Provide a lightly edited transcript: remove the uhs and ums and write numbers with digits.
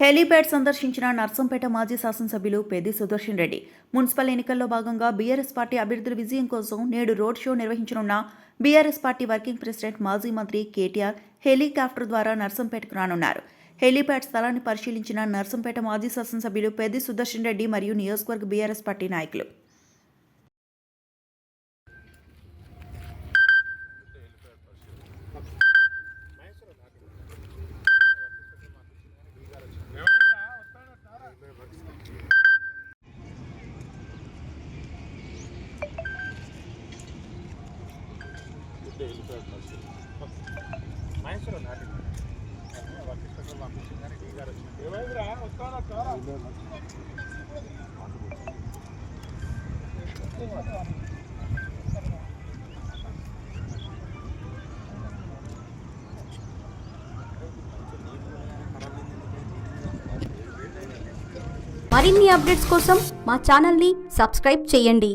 Helipad సందర్శించిన నర్సంపేట మాజీ శాసనసభ్యులు పెద్ది సుదర్శన్ రెడ్డి. మున్సిపల్ ఎన్నికల్లో భాగంగా బీఆర్ఎస్ పార్టీ అభ్యర్థుల విజయం కోసం నేడు రోడ్ షో నిర్వహించనున్న బీఆర్ఎస్ పార్టీ వర్కింగ్ ప్రెసిడెంట్ మాజీ మంత్రి కేటీఆర్ హెలికాప్టర్ ద్వారా నర్సంపేటకు రానున్నారు. హెలీప్యాడ్ స్థలాన్ని పరిశీలించిన నర్సంపేట మాజీ శాసనసభ్యులు పెద్ది సుదర్శన్ రెడ్డి మరియు నియోజకవర్గ బీఆర్ఎస్ పార్టీ నాయకులు. మరిన్ని అప్డేట్స్ కోసం మా ఛానల్ని సబ్స్క్రైబ్ చేయండి.